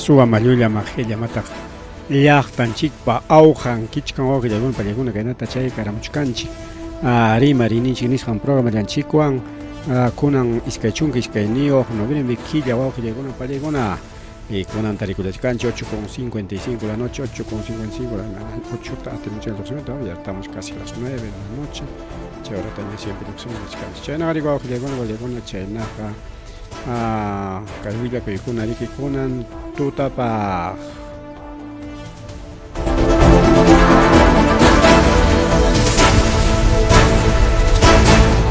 suwa mayulla majilla mata llaqtanchikpa awqan kichkan wawqillawan pallaykunaka kaynata chay karamuchkanchik rima rininchik nisqan programallanchikwan kunan iskay chunka iskay niyuq noviembre killa wawqillaykuna pallaykuna y kunan tarikullachkanchik 8:55 la noche, 8:55 la 8 ya estamos casi las 9 de la noche chay horataña siempre lluqsimuchkanchik chaynaqa wawqillaykuna pallaykuna chaynaqa kay willakuykunan rikikunan tutapaq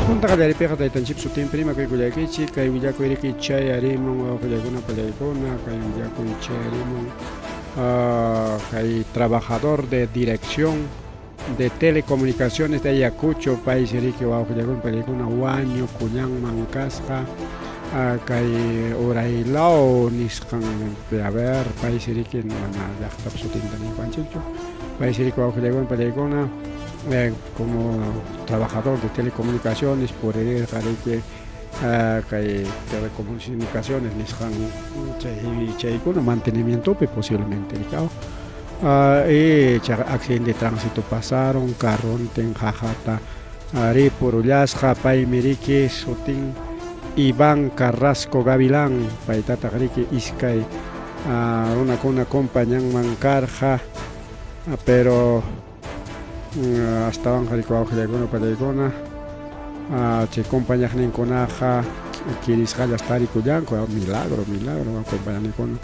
Puntaqa taytanchik sutinprima kuykullaykichik kay willakuyki chay arimun wawqillaykuna pallaykuna kay willakuy chay arimun kay trabajador de dirección de telecomunicaciones de Ayacucho país riki wawqillaykuna pallaykuna wañu kuñanman kasqa kay uraylao nisqan a ver país riki mana llaqtapi sutintanipanchikchu país riki wawqillaykuna pallaykuna como trabajador de telecomunicaciones por el que telecomunicaciones nisqan chaykuna mantenimiento posiblemente y accidente de tránsito pasaron carro ten jajata ari purullasqa paymi riki sutin Iván Carrasco Gavilán paytataq riki iskay runakuna compañanman karqa pero hasta van riki wawqillaykuna pallaykuna chay compañaqninkunaqa kirisqallas tarikullanku milagro compañaqninkuna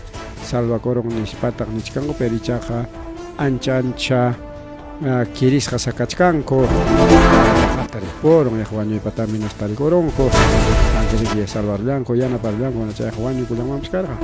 salvacoron nispataq nichkanku pero ichaqa ancha kirisqa sakachkanku hataripuron yaq wañuypatami tarikuronku antes riki salvarllanku yanaparllanku mana chayqa wañuykullanmanpis karqa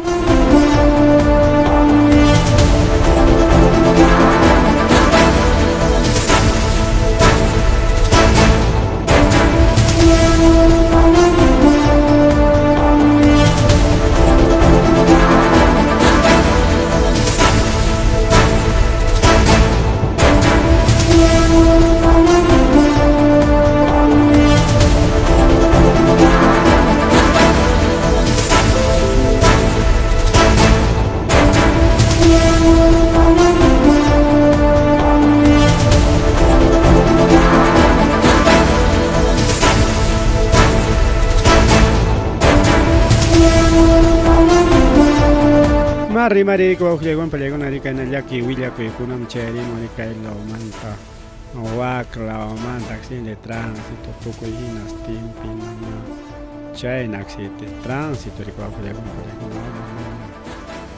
Mari wawqillaykuna pallaykuna rikayna llaki willakuykunam chayarimun rikaylawmanta waqlawmanta accidente de tránsito tukuy hinas timpi nama chayna accidente de tránsito riki wawqillaykuna pallaykuna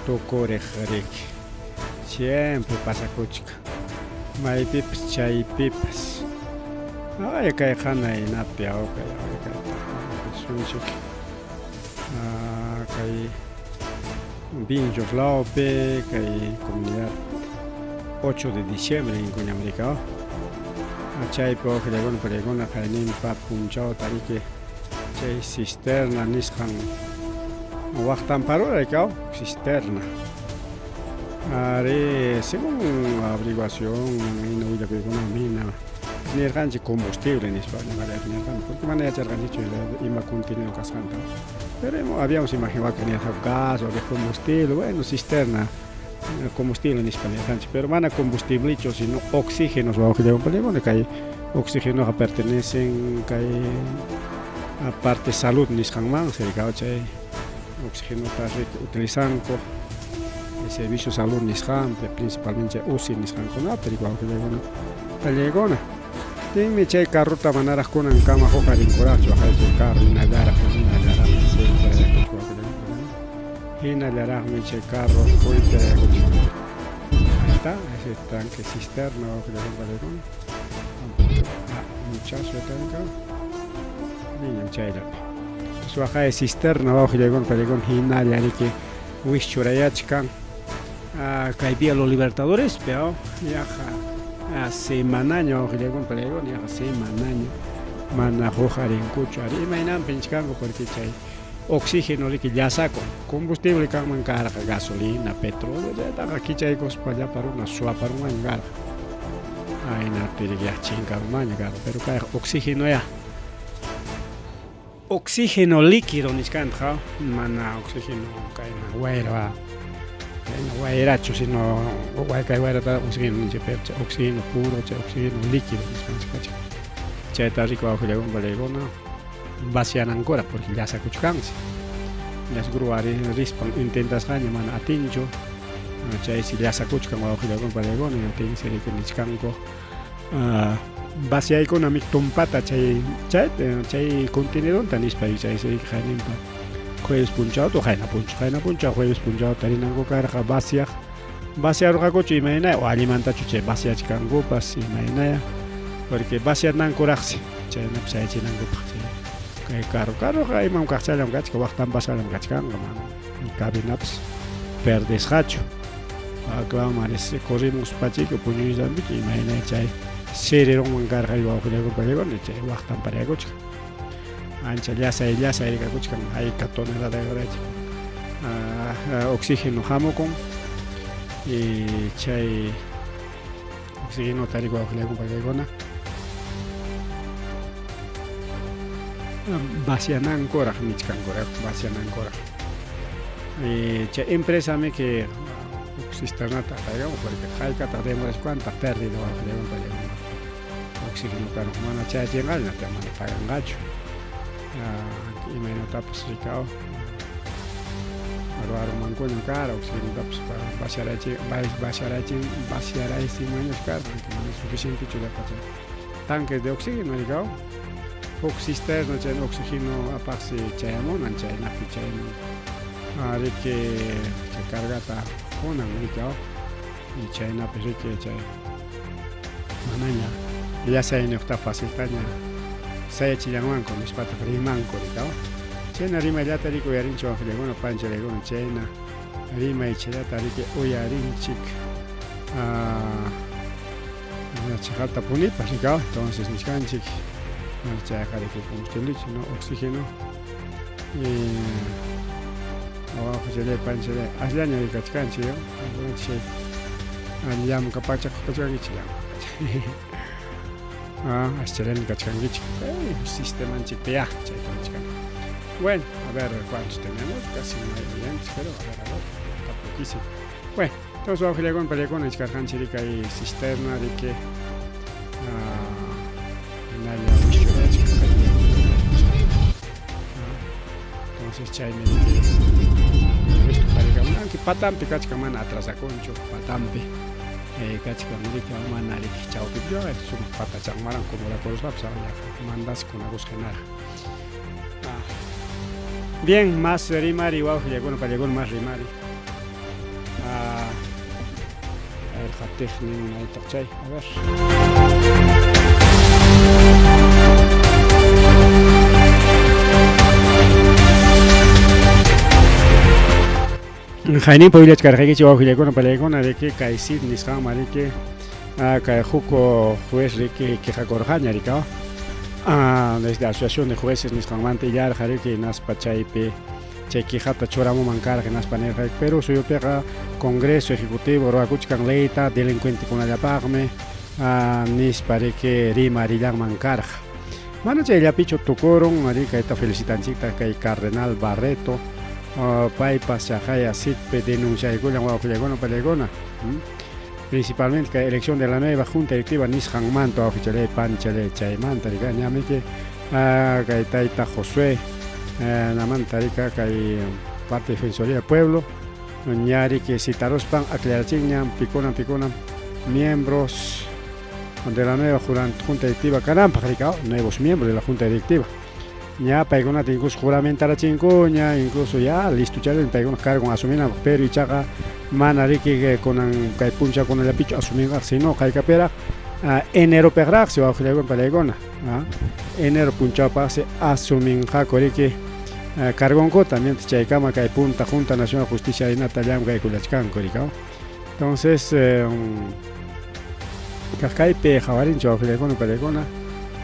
tukuriq riki siempre pasakuchka maypipas chaypipas kay hanaynapi sunchik kay Vinchos Laupe, kay comunidad 8 de diciembre en Cuñamrica. Chaypi wawqillaykuna pallaykuna qayninpa punchaw tariki chay cisterna nisqan waqtanparuraykaw cisterna. Ari según averiguación hina willakuykuna hina nirqanchik combustible nispa nirqanchik porque mana yacharqanchikchu ima contenido kasqanta. Pero habíamos imaginado que tenía gas o de combustible, bueno, cisterna, combustible en España, pero mana combustible, sino oxígenos, que hay oxígenos que pertenecen a parte salud, nisqanman, se caucha oxígeno utilizan el servicio salud nisqan, principalmente UCI nisqan con pero Timi chay carruta manaraq kunan kama huqarinkurachu chay carro hinallaraq hinallaraqmi chay carro puyta ahí está ese tanque cisterna wawqillaykuna muchacho tanque niña chayllapi entonces waqa cisterna wawqillaykuna pallaykuna hinalla riki wischurayachkan kay Vía Los Libertadores pero yaqa semanaño wawqillaykuna pallaykuna yaqa semanaño mana huqarinkuchu ari imaynaman pinchkanku porque chay oxígeno riki llasaku combustible kanman karqa gasolina petróleo chaytaqa kichaykuspa llaparuna suwaparunman karqa aynapi riki chinkarumaña karqa pero kayqa oxígeno ya oxígeno líquido niskanta mana oxígeno kayna wayra Guayracho, sino guayrata oxígeno, oxígeno puro, oxígeno líquido, chayta rico ahuyagun balegona, vacian ancora, porque ya se acuchcanse. Las gruari rispan intentas gaña man atincho, chay si ya se acuchcan ahuyagun balegona, atin se rico nichcanco, vacia económico tumpata chay contenedor tan ispa chay se rico jainimpa. Jueves punchado, tu jaina puncha, jueves punchado, tarinango carga, vacia rogacocho y maina, o alimenta chuche, vacia chicango, pas y maina, porque vacia nan coraxi, chay no psa chinango pache, caro, hay mam cachalam gach, que bajtan basalam gachkanga, man, y cabinaps, perdes hacho, acá manes, corrimos pache, que puño y zambi, y maina chay, serero man carga y bajo de golpe, chay, bajtan para gocha. Ancha ya se rica kuchkan hay catonela de gracia oxígeno jamocon y chay oxígeno tarico ajulia con palegona vacianan cora michkan cora vacianan cora y chay empresa me que cisternata digamos porque hay que tenemos cuánta pérdida ajulia con palegona oxígeno caro mana chay llegal na te mana pagan gacho y me nota pues ricao aro mancoño caro si no taps para vaciar ese menos caro que no es suficiente chula para tanques de oxígeno ricao oxisterno chay oxígeno aparte chayamon chay na pichayno ari que cargata jonan ricao y chay na perike chay manaña ya se está fácil taña saya chilangan con mis patas riman coricao chena rima ya tarico yarincho aflegono pancha legono chena rima y chela tarike oyarinchik una chicalta punita ricao entonces mis canchik marcha de que combustible no oxígeno y abajo chele pancha de aslaña de cachcanchi yo che aliam capacha cochagichi Australian cachangich, sistema en chipea, bueno, a ver cuántos tenemos, casi no hay clientes, pero a ver, está poquísimo. Bueno, entonces vamos a ir con pelecón, es cargan chirica y cisterna de que en área entonces chay me esto para que patampi cachaman atrás a concho, patampi. Kachkamurika manari chao yo su pata chamaran como la cosa mandas con agos genar bien más rimari wow llegó más rimari el hatechni no tachay a ver Jaini podría cargar que yo con pelegona de que caisid ni samari que juco juez de que jacorjaña rica desde la asociación de jueces ni samante ya jare que nas pachaipe chequi jata choramo mancar que nas paner pero soy pega congreso ejecutivo roacuchcan leita delincuente con la parme nis pare que rima rilang mancar mano che ya picho tocoron marica esta felicitanchita que cardenal Barreto pai pasajaya sitpe denuncia con pelegona principalmente que elección de la nueva junta directiva Nishan Manto oficial panchale chaimanta ñame que taita Josué namanta rica que parte defensoría del pueblo ñari que citaros pan aclaración picona miembros de la nueva junta directiva caramba nuevos miembros de la junta directiva ya paigona incluso juramentar chincoña incluso ya listo ya en paigona cargo asumina pero y chaga manari que con kai puncha con el picho asumir si no kai capera enero perrak se va a jugar con paigona enero puncha pase asumir jakori que cargonco también chaikama kai punta junta nacional justicia de Nataliam kai kulachkan korikao entonces kai pe jawarin se va a jugar con paigona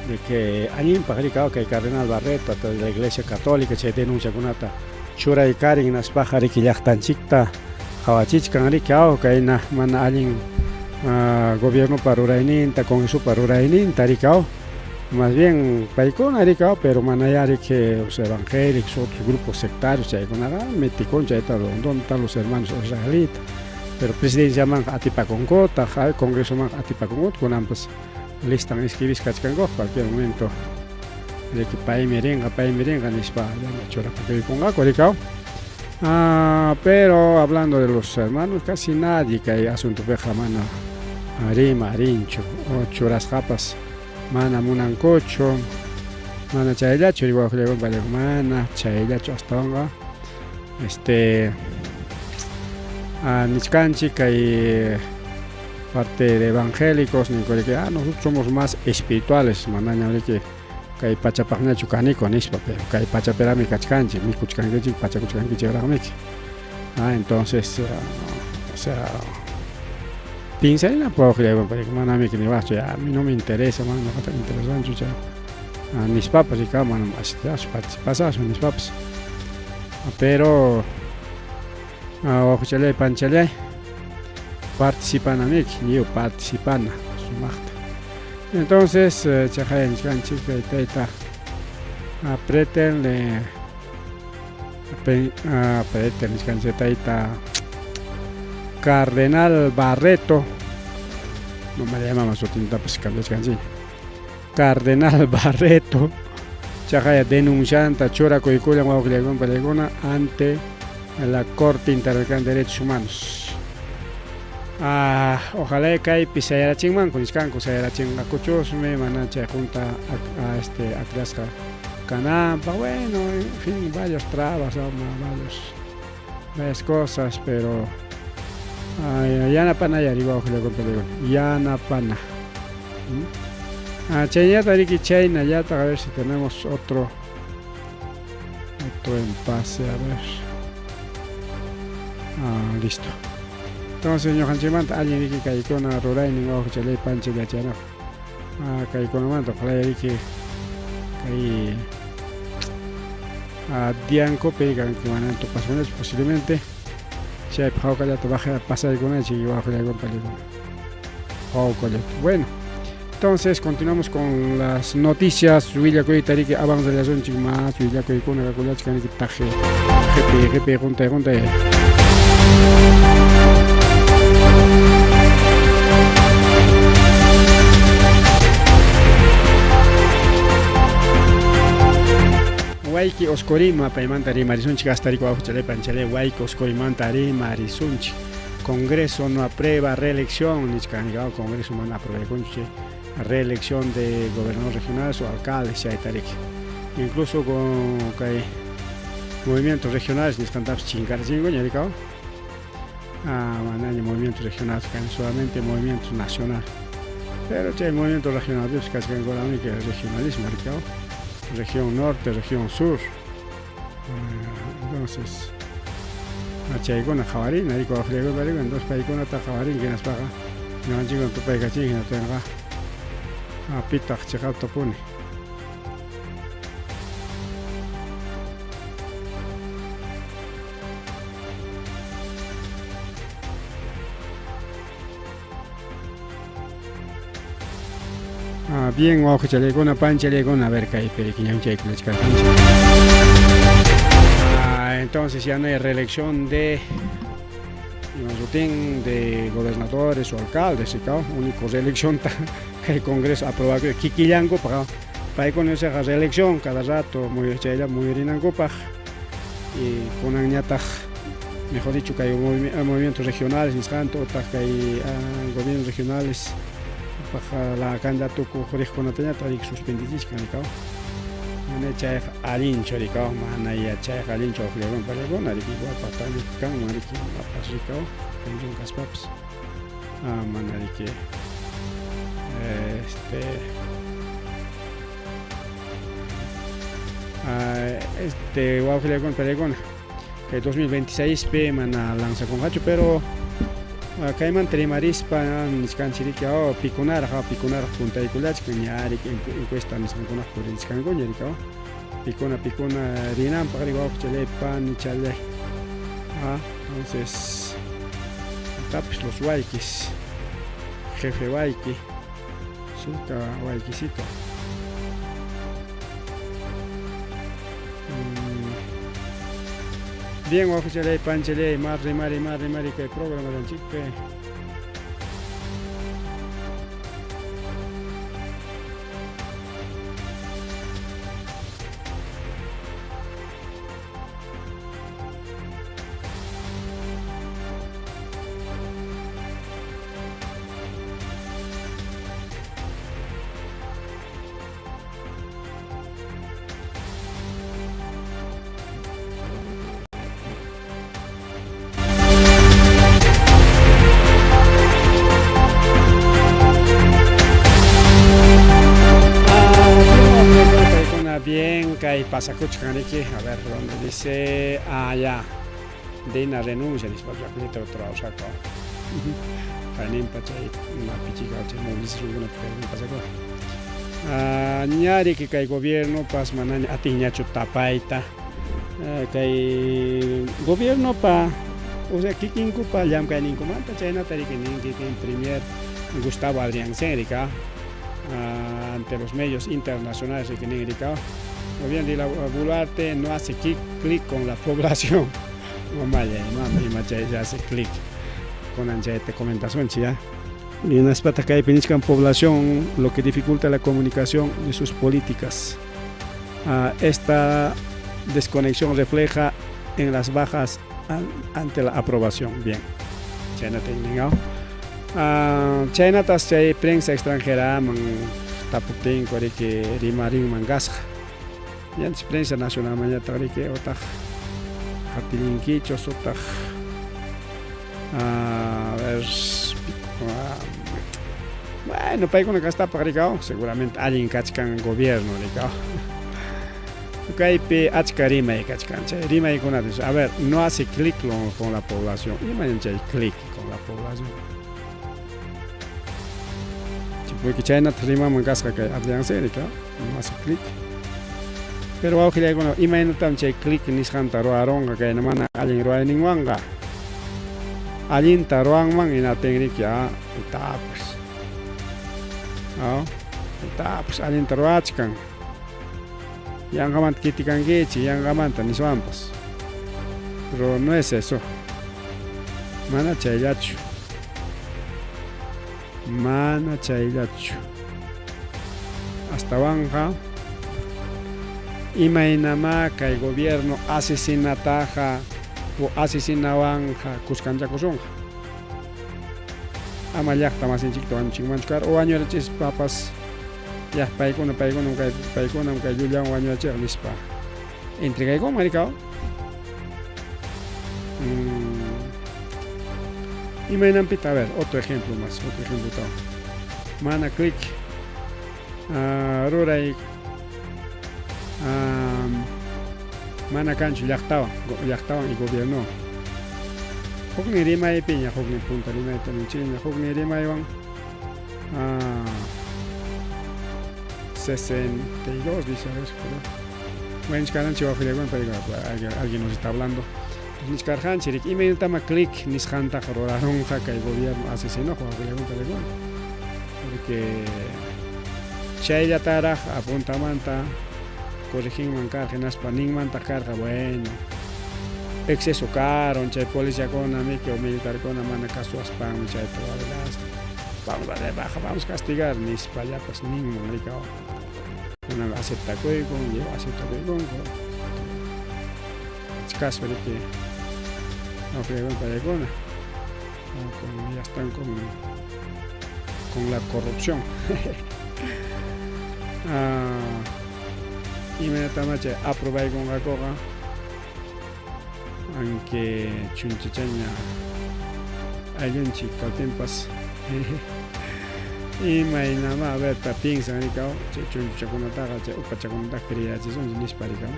de que alguien pajaricao que el cardenal Barreto de la Iglesia Católica se denuncia con ata chura y karin nas pajari que ya tan chicta jawachichkan ricao que na man alguien gobierno para urainin ta con eso para urainin taricao más bien paikuna ricao, pero manayari que los evangélicos, otros grupos sectarios, chaykunara, meticon chayta, donde están los hermanos israelitas. Pero presidencia man atipacongota, congreso man atipacongota, con ambas listan escribis cachcango, cualquier momento. De que país merenga, nispa, ya chora porque ponga coricao. Pero hablando de los hermanos, casi nadie que hay asunto peja mana, arima, arincho, o choras japas. Mana munancocho, mana chaylacho, igual que vale mana chaylacho hasta ahora. Niscanchi que hay parte de evangélicos, ni que nosotros somos más espirituales, manaña que hay pachapagna chucanico nispa, pero que hay pachaperami cachcanchi, mi cuchcanchi, pachacuchcanchi chegramic. Entonces, o sea, piensa en la pobre, porque manami que ni vas, a mí no me interesa, man, no está interesante, ya. Mis papas y cada man, participas mis papas. Pero, ojalá panchale, participan a mí, yo participan, su magta. Entonces, chajay en canchi que está, apretenle, apreten en canchi está. Cardenal Barreto, no me llama más tinta pues cambias canción. Cardenal Barreto, chajaya denunciante chora coiculia guauclegon pelegona ante la Corte Interamericana de Derechos Humanos. Ojalá que hay pisayara chingman con iscanco sayara chinga cochos me manacha junta a Clasca Canampa, bueno, en fin, varios trabas, varias cosas, pero yana pana ya riba ojalá con peligro yana pana chayata riki chayna yata, a ver si tenemos otro empase, a ver. Listo. Entonces señor Hanchimanta alguien riki kaikona ruray ni ojo chalay panche de achana kaikona manta ojalá riki kai dianco pegan que van a topas posiblemente. Si hay que ya te baja a pasar con él y bajo la bueno, entonces continuamos con las noticias. Villa Coy Tariki avanza la zona más Villa Coy con la cola chica que taje GP junta. Waiki Oscorima Paimantari Marisunchi Gastarico Ajuchale Panchale Waiki Oscorimantari Marisunchi Congreso no aprueba reelección Nichcanigao Congreso no aprueba reelección de gobernador regional o alcalde Shaitarik. Incluso con movimientos regionales Niscantaps Chingarzingo Yaricao movimientos regionales solamente movimientos nacionales. Pero hay movimientos regionales que hacen con la única regionalismo Yaricao. Región norte, región sur. Entonces, Chaygona Jabarín, ahí con Afriego Barigo, en dos países está Jabarín, que nos paga. No han llegado a tu país, que no tenga. Pita, Checao Topuni. Bien, ojo, chalegona, panchalegona, a ver qué hay, periquiña, un cheque, entonces ya no hay reelección de gobernadores o alcaldes, único reelección que el Congreso aprobado Kikilango para con esa reelección cada rato muy rinango y con añata mejor dicho que hay movimientos regionales que hay gobiernos regionales para la candidata con la teña traik suspendidis canicao mana chay alincho ricao mana ya chay alincho flegon paregon ari igual patani kan mariki apas ricao penjon caspaps mana riki igual flegon paregon que 2026 pe mana lanza con hacho pero Kaiman Trimarispa, Niscanchirica, Picunar Punta y Culach, que ñari que encuesta Niscanconas por el Niscanco, Picuna, Rinam, Parigo, Chile, Pan, Chale. Entonces, tapis los Waikis, jefe Waiki, Sulta Waikisito. bien oficial panchele mari que programa dan chique. Bien, que hay pasacuchanique, a ver, donde dice, ya, de una renuncia, dice, para que te otro saco. Fainin pachay, una pichica, movilización, una pasaco. Ñari que hay gobierno, pas manan, atiña chutapaita, que hay gobierno pa, o sea, kikinku pa, llam que hay ninkumanta, chayna tariki ninki, premier Gustavo Adrián Senrica. Ante los medios internacionales que han indicado, el gobierno de la Boluarte no hace clic con la población. Ya hace clic con la comentación. Y en las patas que hay en población, lo que dificulta la comunicación de sus políticas. Esta desconexión refleja en las bajas ante la aprobación. Bien, ya no tengo. China tas prensa extranjera taputin que rimarin mangasja y antes prensa nacional mañana que otaj hatilinquichos otaj bueno país con la que está paricao seguramente alguien cachcan gobierno ligao Kaipe achka rima y cachcancha rima y con a ver no hace clic con la población y mañana clic con la población. Porque China terima mangasca que Adrián Senrica no hace clic. Pero ahora que no imagínate que clic ni santa roaronga que no mana alguien roa ningwanga. Alguien taruang man en la técnica etapas. Etapas alguien taruachkan. Yang aman critican gechi, yang aman tan iswampas. Pero no es eso. Mana chayachu. Mana chaylachu hasta banja imainama que el gobierno asesinataja o asesinabanja cuscancha cosonja amayakta más en chiquito anchingmanchcar o año rechis papas ya paikona que yulian o año rechis lispa entrega y maricao y me a ver, otro ejemplo más, Mana click, Ruray, Mana cancho, yachtaban y gobierno. Hogni rima y piña, Hogni punta rima y tanuchina, Hogni rima y van 62, dice a ver, bueno, escaran chiva filiagón, pero alguien nos está hablando. Niscarhan chirik imaynatama clic nishanta roraron jaca el gobierno asesinó porque chaylla taraj apuntamanta corregin mancar genaspa manta carga bueno exceso caro chay policía con amigo militar con mana caso aspan chay todas vamos a de baja vamos a castigar nispa ya pues ningún maricao una acepta con lleva acepta con caso de que no fregan para Econa, ya están con la corrupción. Inmediatamente aprobé con la coja, aunque chunchichaña alguien chica tempas. Y mañana a ver tapín sanicao, chunchichaconataga, upachaconata quería son disparicao.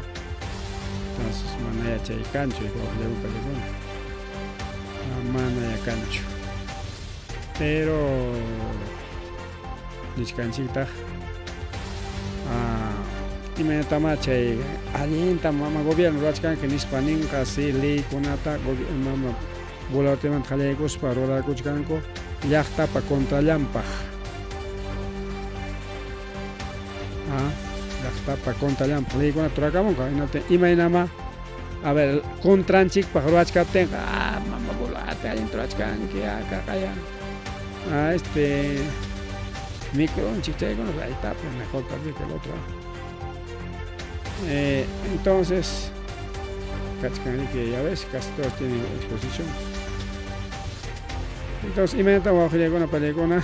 Entonces manaya chay cancho y con mana ya cancho pero niscanchita inmediatamente alienta mama gobierno rachkan que nispanin casi ley conata mama volateman jalegos para rola kuchkanko yachta pa contra llampaj yachta pa contra llampaj ley conata turakamon ka inate imainama A ver, contranchik pajaruachkapten, mamá volate, hay entrachkan, que acá, calla. Micro, un chiche, bueno, ahí está, pues mejor también que el otro. Entonces, que ya ves, casi todos tienen exposición. Entonces, inmediatamente vamos a llegar a una película.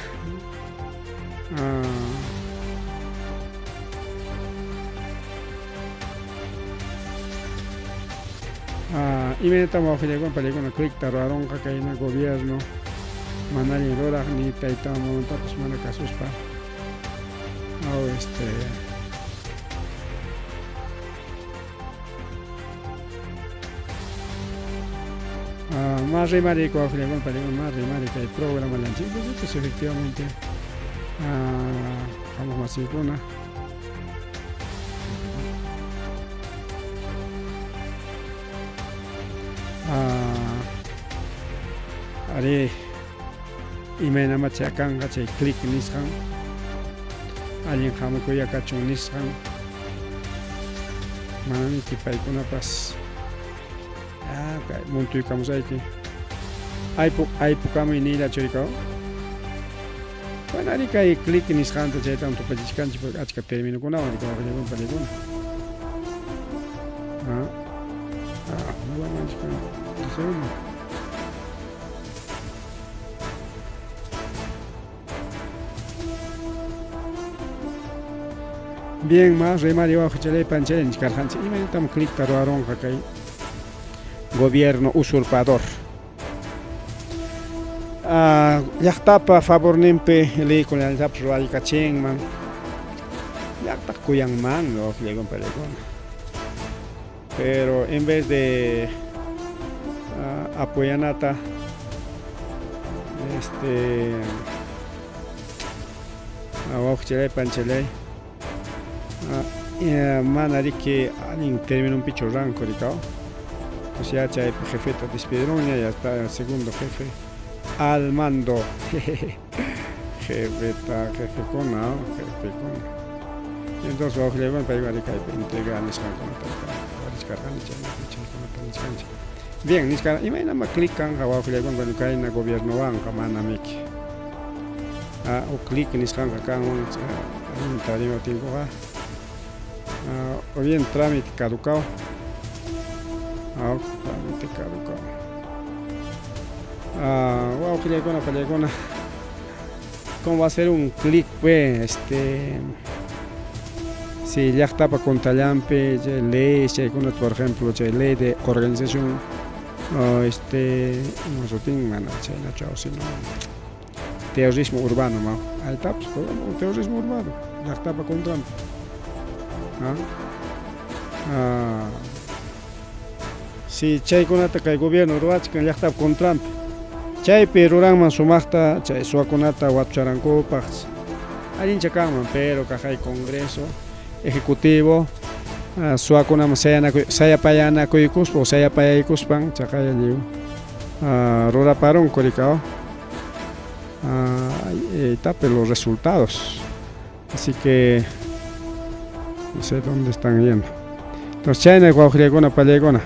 Inmediatamente vamos a llegar a una película. Click taruaron que hay en el gobierno. Manali Rora ni Taitamo, pues mana casuspa. Más rimarico, más rimarico el programa lanchito, pues efectivamente vamos más alguna. Ari y me nama chakan gache click niskan alguien jamuko ya cachon niskan manani tipaikuna pas montu kamus aiki aipu kamu ini la chorikao panari kai click niskan to chaitan to pajiskan chipa achka termino kuna wani kawa kaya kun palikuna buwan achkan disayun. Bien, más remario bajo chile panchelen carjanche y me estamos clic taruaron que gobierno usurpador. Ya tapa favor nimpe le con el tap rual cacheng man. Ya está kuyang man lo le con pelecon. Pero en vez de apoyanata abajo chile panchele manari que alguien terminó un pichorrán coricao, pues ya el jefe te despidieron, ya está el segundo jefe al mando. Jefe con. Entonces bajo le van para llevar a entregar a bien, niscar y me llama clican abajo le van cuando cae en el gobierno banca manamiki. O clic niscan acá un tarimo tengo o bien trámite caducado. Trámite caducado. Wow, pelegona. ¿Cómo va a ser un clic, pues? Si ya está para contalampe, ley, por ejemplo, ley de organización, no se tiene mana, terrorismo urbano, ¿no? Ahí está, pues, terrorismo urbano, ya está para contalampe. Si chay kunata kay gobierno ruachkan llaqta contrampi chaypi ruranman sumaqta chay suwakunata wapcharankupas allincha kanman pero kay congreso ejecutivo suwakunaman sayapayanakuykuppa o sayapayaykuspan chaqay alliw ruraparon kurikao tape los resultados, así que no sé dónde están yendo. Entonces, China guajriegona palegona,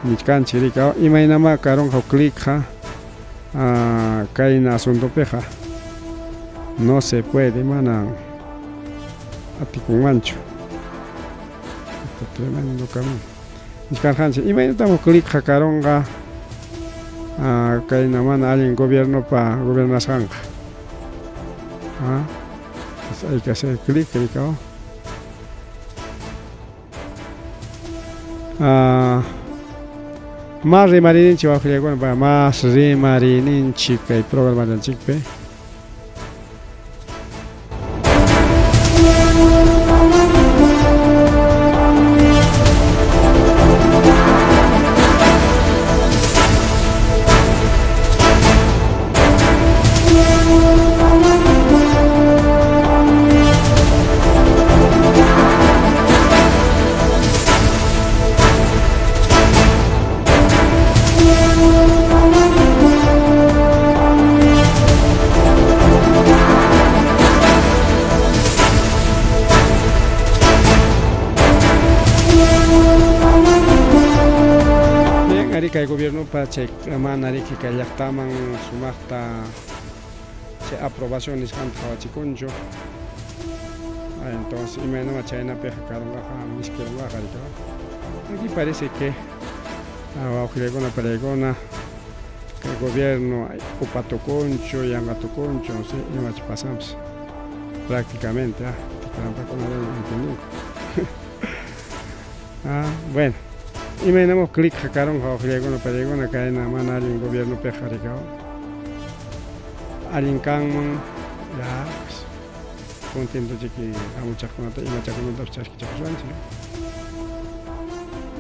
nichkan chiricao, y mainama caron clic caina asunto peja. No se puede, mana, aticun mancho. Este tremendo cabrón. Nichkan hanche, y mainama clic caronga, caina mana alguien gobierno pa gobierno sanga. Pues hay que hacer clic, clicao. Más rimarinin chiva filiagona más rimarinin chica y programa del chipe que el gobierno para che manari que llaqtaman sumaqta che aprobaciones han hawachikunchu. Entonces imagino chayna peja karungaqa miskilungaqa aquí parece que wawqiykuna pallaykuna que el gobierno upatukunchu yanqatukunchu no sé imachu pasamos prácticamente bueno imaginamos clic hakaron wawqiykuna pallaykuna kayna mana allin gobierno peja rikaw allin kanman ya contento chiqui amuchaqkunata imachakunata chasquichakusanchik.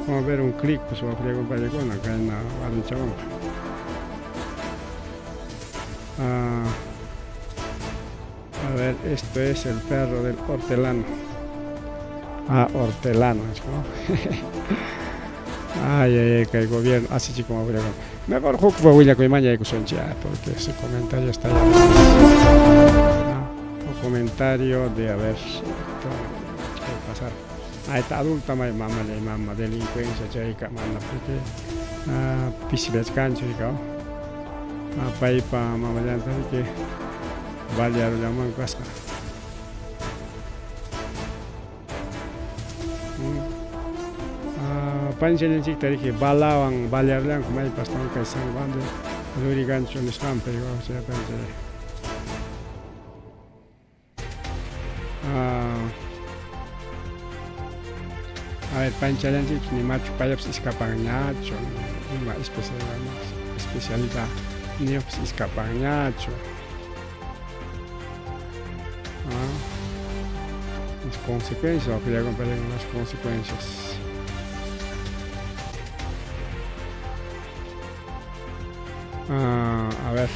Vamos a ver un clic pues wawqiykuna pallaykuna kayna warmichawanqa. A ver, esto es el perro del hortelano. Hortelano, ¿no? Ay, que el gobierno, así chico como habría. Mejor Hukwa Willacoimaya y Kusoncha, porque ese comentario está ya. Un comentario de a ver qué pasar. Esta adulta, mamá, delincuencia, chaica, manda, porque pisiles cancho y cao. Paipa, mamá, ya que vale a lo llaman casa. Panchalen chik tariki balawang balyarlang kumay pastan kay sangbande luri gancho ni scamper yo sea panchale. A ver, panchalen chik ni macho payaps iskapagnacho ni especialidad ni iskapagnacho. Las consecuencias, o quería comparar las consecuencias. A ver,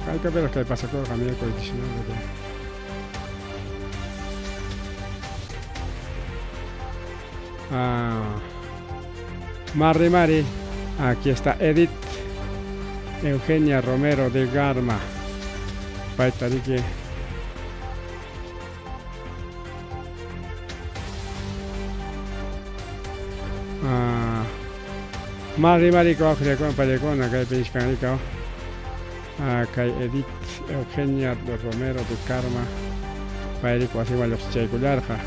hay que ver qué pasa con el cambio de condiciones. Mari, aquí está Edith Eugenia Romero de Garma. Paitarique. Mari ko akhre pallaykuna kay pishkanrikaw kay Edith Eugenia Romero de Karma payriko asiwaloq chaykullarqa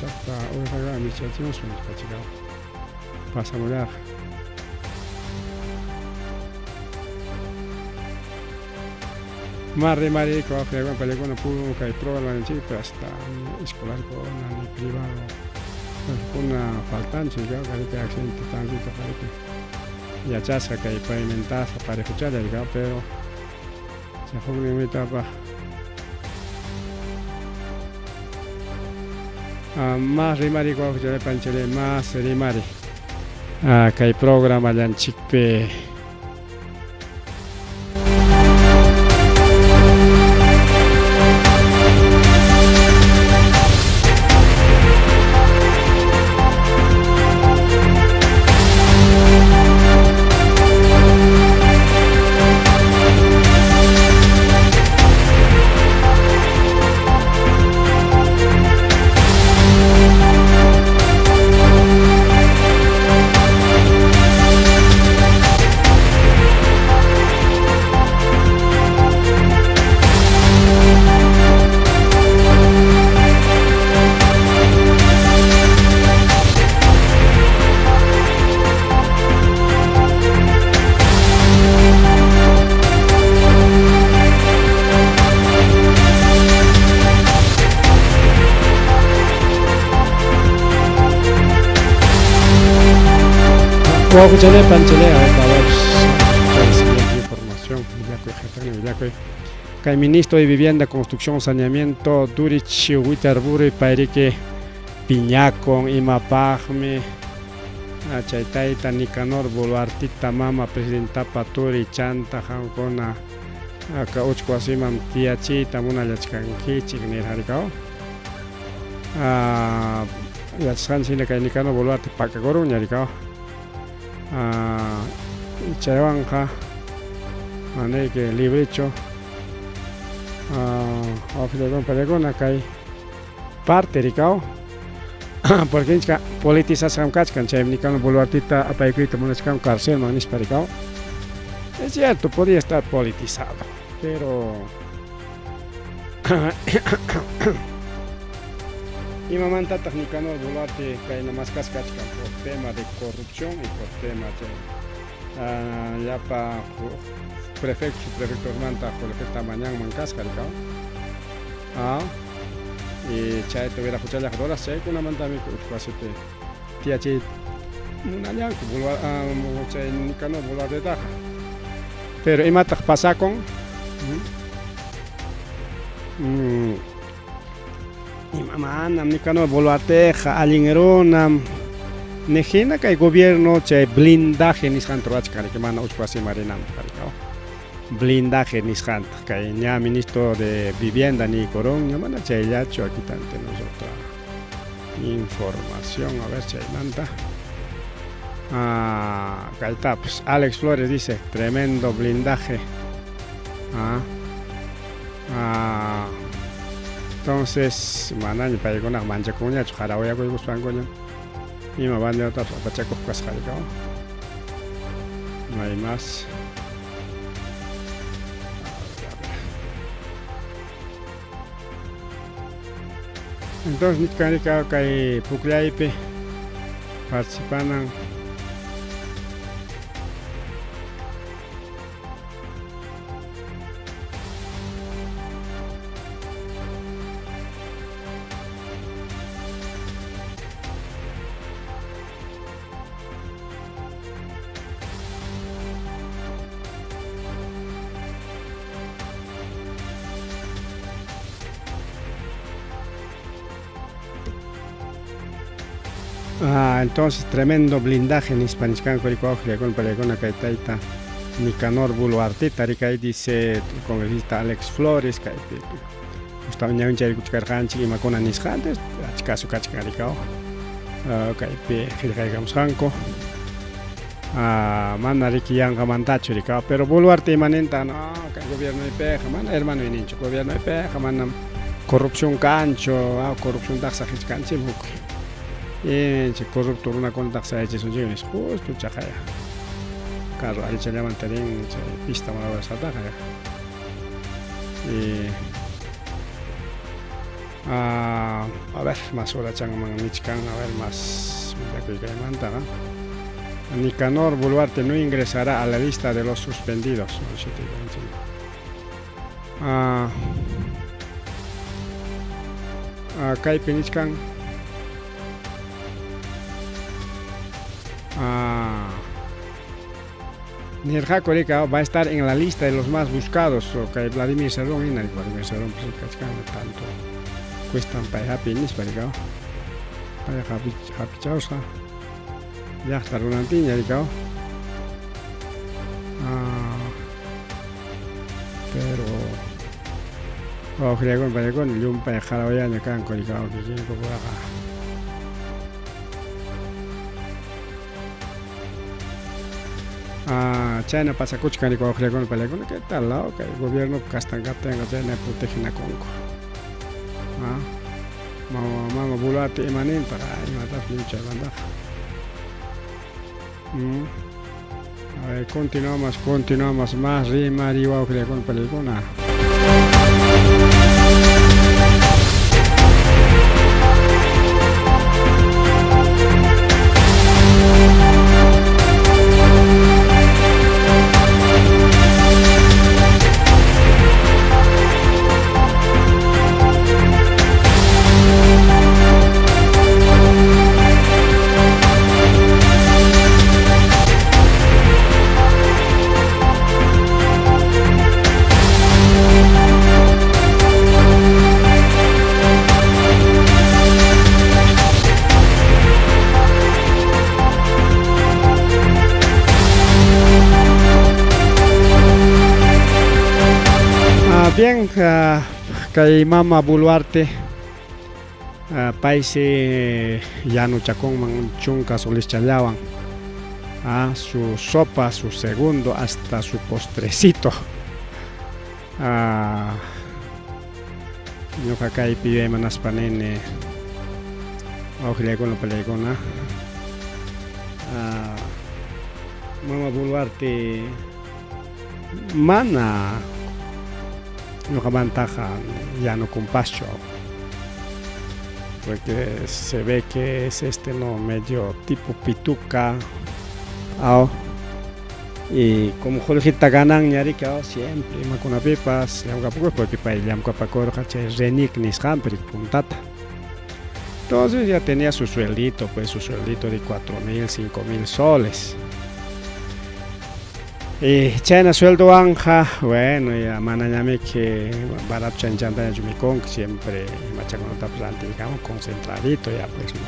chaqta uyqaqa michachimosman pachikaw pasamullarqa Mari ko akhre pallaykuna puro kay programa chico hasta escolar ni privado una faltante ya que accidente tránsito que ya chasca que pavimentada para escuchar el gas pero se fue una etapa más rimari ko je panchele más rimari que hay programa dan chikpe Guapuchale, panchale, a ver, la siguiente información, que el ministro de Vivienda, Construcción, Saneamiento, Durich, Witterburi, Pairique, Piñacon, Imapagme, Chaitaita, Nicanor, Boluartita, Mama, Presidenta Paturi, Chanta, Jancona, Cauchquasimam, Tiachita, Muna Yachkanki, Chignir Haricao, Yachkansina, Nicanor, Boluarte, Pacagoruña, Haricao. Chaywanqa maneke librecho ofrecieron pallaykuna kay parte rikaw porque politización kachkan chay nikano boluartita apaykuyta munachkan cárcel manis paricao. Es cierto, podría estar politizado, pero Imamantataq Nicanor Boluarte kaynamas kaskachkan por tema de corrupción y por tema de llapa prefectormanta Jorge mañana kaskarqa y chay tuviera huchallaq doras chay kunamantami uspasite tiachay munallanku chay Nicanor Boluartetaqa pero imataq pasakun Imamanam Nicanor Boluarteqa allinrunam nejina kay gobierno chay blindaje nisqanta rurachkari mana uspasi marinanta karqa blindaje nisqanta kay ña ministro de vivienda ni corón ña mana chayllachu aquí tantenos otra información a ver chaymanta kayta pues Alex Flores dice tremendo blindaje entonces manani paykuna manchakuñachu qarawayakuykuspankuña ima banderatas apachakuq kasqarqa no hay más. Entonces nitkanika kay pukllaypi participanan entonces tremendo blindaje en Hispaniscan con Palegona Caetaita Nicanor Boluarteta Ricay dice el congresista Alex Flores Gustavo Ñawincha Kuchkarjanchi y Macona Nisjantes Achcasu Kachkaricao Caipe Gilgaigams Janco Mana Ricky Yanga Mantacho Ricao pero Boluarte Manenta no que el gobierno de Peja mana hermano y nincho gobierno de Peja mana corrupción cancho corrupción taxa canche buco corruptor una contact sa hecho son jóvenes justo chajaya carro al se llaman tren pista mala de saltar a ver más hora changaman nichkan a ver más que manta Nicanor Boluarte no ingresará a la lista de los suspendidos Caipe nichkan Nirjako va a estar en la lista de los más buscados que Vladimir Serrón y Vladimir Serrón tanto cuestan para happy nis para happy chausa ya está Ronaldinho ricao pero creo que para con un para jarabaña can con ricao que tiene que China pasa kuchkani con el pelegón que tal lado que el gobierno castangata en China protege na conco mama Boluarte emanin para matar mucha banda a ver continuamos más rima riwa con el pelegón bien kay mama Boluarte paise llano chacón man chunca solis challawan su sopa, su segundo hasta su postrecito ñuqa kaypi manaspanini wawqillaykunapa pallaykuna mama Boluarte mana ñuqamantaqa yanukunpaschu, porque se ve que es no medio tipo pituca, y como Jorgita ganan ñarika siempre imakunapipas llamkapukus porque pay llamkapakurqa chay renik nisqanpi puntata. Entonces ya tenía su sueldito, pues su sueldito de 4,000, 5,000 soles. Y chayna sueldo anja, bueno, ya manañami que barato chanchanta en Yumicón, siempre machaconota digamos concentradito ya pues no.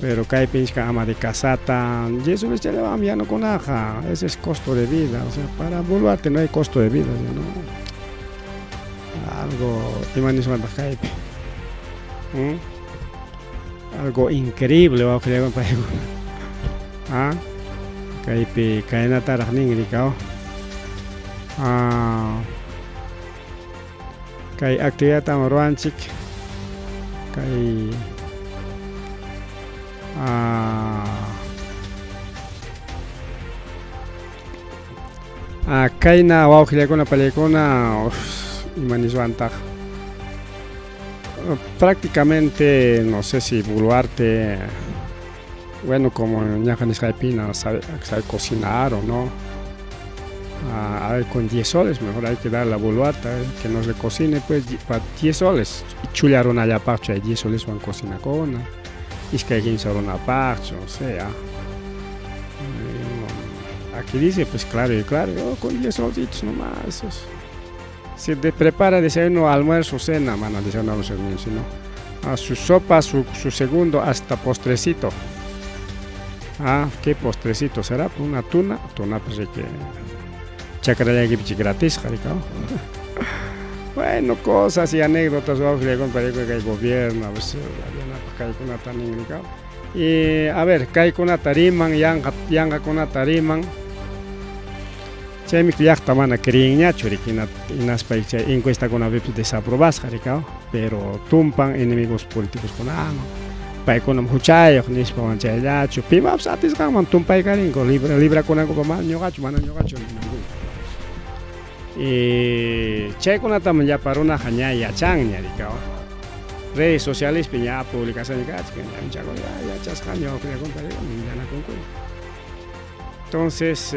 Pero cae pincha ama de casata, y eso les lleva ya no con aja, ese es costo de vida, o sea, para Boluarte no hay costo de vida, ¿no? Algo, algo increíble, va a creer para kaypi kaynataraq ningrikaw kay actividad ruanchik kay kayna wawqillaykuna pallaykuna imaniswantaq prácticamente no sé si Boluarte, bueno, como ñaja nisqaypina sabe cocinar o no. A ver, con 10 soles mejor hay que dar la Boluarte, que nos le cocine pues para 10 soles. Chullaron allá parcho, 10 soles van cocina con. Es que hay quien sabe una parcho, o sea. Aquí dice, pues claro, con 10 solitos nomás. Si te prepara desayuno, almuerzo, cena, mano, desayuno, almuerzo, sino a su sopa, su segundo, hasta postrecito. ¿Qué postrecito será? Una tuna pues que chacaraya que gratis, jaricao. Bueno, cosas y anécdotas, vamos a contar que el gobierno, a veces había una tan inglicado. Y a ver, cae con una tariman, yanga con una tariman. Chemi que ya mana queriña churikina inas países encuesta con a veces desaprobas, jaricao, pero tumpan enemigos políticos con pa econom huchay nis pa wanchay lacho pima satis kaman tumpay karin ko libra kuna ko man nyogacho mana nyogacho y chay kuna tam ya paruna hanya ya chang nyarikao redes sociales piña publicación de gach que ya chago ya chascaño que con pare ya con. Entonces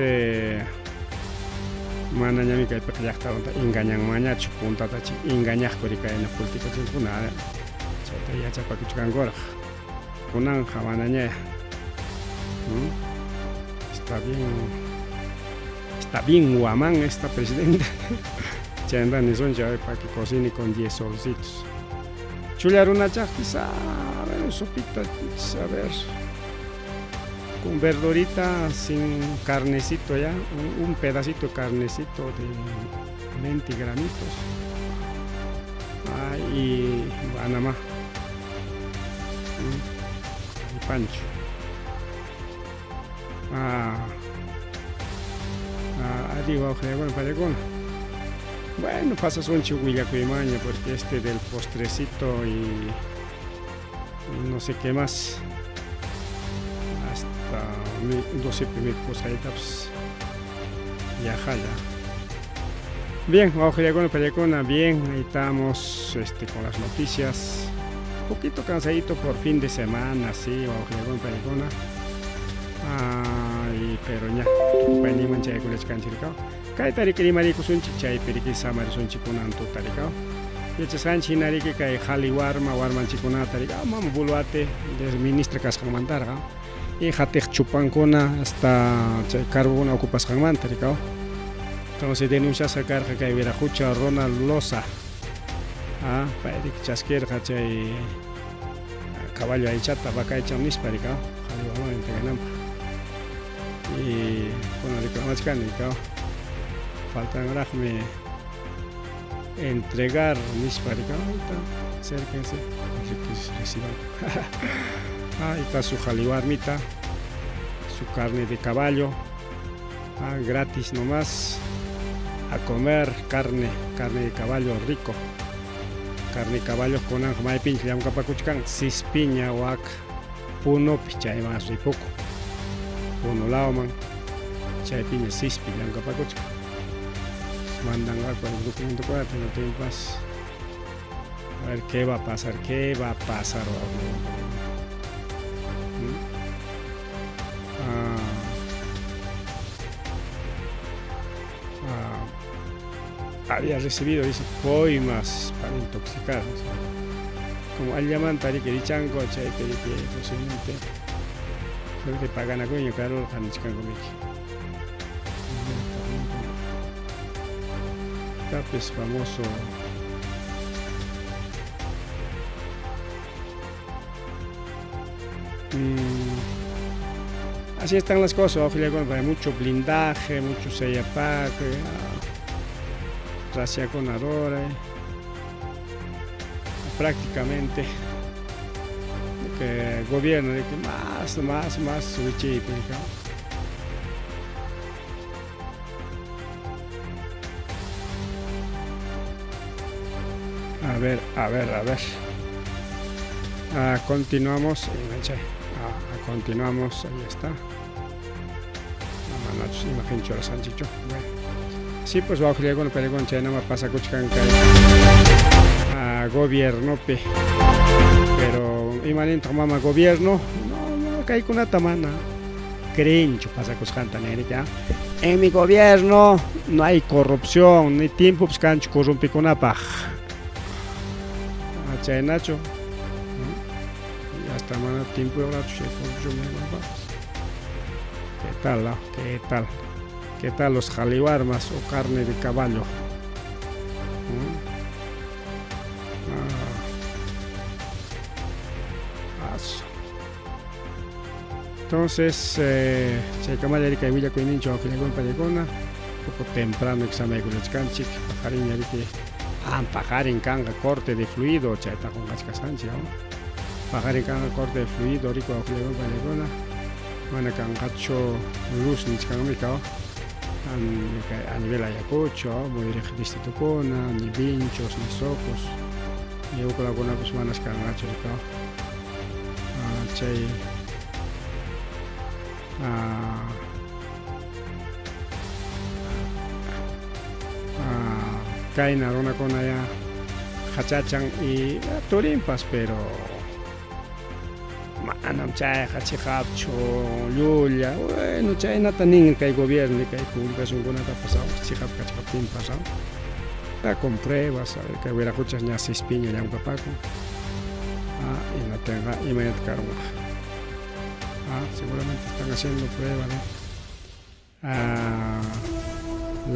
mana nyami kay pakyakta engañan maña chupunta tachi engañar ko rika en política chimpuna chata ya chapa kuchangora Kunan Jamananya está bien guamán esta presidenta. Chanda ni son ya para que cocine con 10 solcitos. Chulear una chaftiza, a ver, sopita, a ver, con verdurita sin carnecito ya, un pedacito de carnecito de 20 gramitos. Y banama. Pancho. Arriba, bueno, pasas un chihuillacuimaña porque este del postrecito y no sé qué más. Hasta 12 primeros cosas ya jala. Bien, bien, ahí estamos con las noticias. Un poquito cansadito por fin de semana, sí, pero ya, paniman chay con canchiricao. Kay tariki marico sunchi chay periki samari sunchi kunan tu taricao. Y echas canchi nariki kay jali warman chikuna taricao, mama Boluarte, del ministro Cascamantarga. Y jatech chupancona hasta chay carbona ocupas Cascaman taricao. Entonces denuncia sacar que hay verajucha Ronald Loza. Para que chasquer chay caballo ahí chata vaca hecha un isparicao jalo vamos en teganam y con la reclamación faltan rajme entregar un isparicao acérquense que reciban ahí está su jaliwarmita, su carne de caballo gratis nomás a comer carne de caballo rico. carne caballo con anjamay pinche llama capacuchcan sispiña wak puno chay más ripoco puno lao man chay piña sispi llama capacuchcan mandan algo el documento 4 no te pas a ver qué va a pasar había recibido, dice, coimas para intoxicar. O sea, como al llaman que dichanco, chay, que posiblemente solo que pagan a coño, claro, lo han chican conmigo. Capes famoso. Así están las cosas, ojo, hay mucho blindaje, mucho sellapac, racia con adora, prácticamente que el gobierno de que más subichi, a ver. Continuamos, continuamos, ahí está. Imagínate los anchicho. Sí, pues bajo el con pelegón chayna me pasa cuchcan a gobierno pero imanen tomama gobierno no cae con una tamana crincho pasa cuchcan ya en mi gobierno no hay corrupción ni tiempo pues cancho corrompe con una paja chay nacho y hasta mana tiempo ahora ¿Qué tal los jalibarmas o carne de caballo? Entonces, Chaycamayari Villa Coinincho, que le cuenta de Gona, poco temprano examen con los canchik, pajarín y que pajarín canga corte de fluido, chaita con cascasanchi, pajarín canga corte de fluido, rico que le cuenta de Gona, mana cangacho luz ni chicamicao. A nivel Ayacucho, muy distrito Cona, ni pinchos, ni socos, y yo con algunas personas que han hecho chay, caen a una con allá, hachachan y turimpas, pero manam chay hachijapcho yulia bueno chay nata nin que hay gobierno que hay publicación con nada pasado chijap cachapin pasado la compruebas a ver que hubiera escuchas ya se espiña ya un capaco y no tenga y me caro seguramente están haciendo pruebas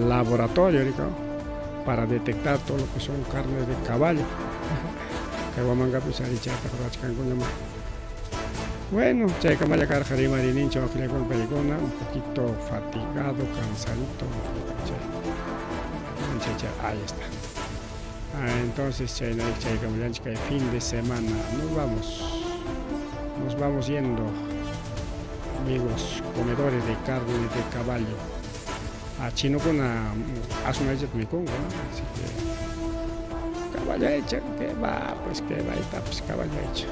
laboratorio ahorita para detectar todo lo que son carnes de caballo que vamos a pues ahí chata con la bueno, checa maya carjari marinincho que le con peligona, un poquito fatigado, cansadito, ahí está. Entonces checa el fin de semana nos vamos yendo, amigos comedores de carne de caballo. A chino con hace una hecha de mi congo, así que caballo hecha, que va y está pues caballo hecha.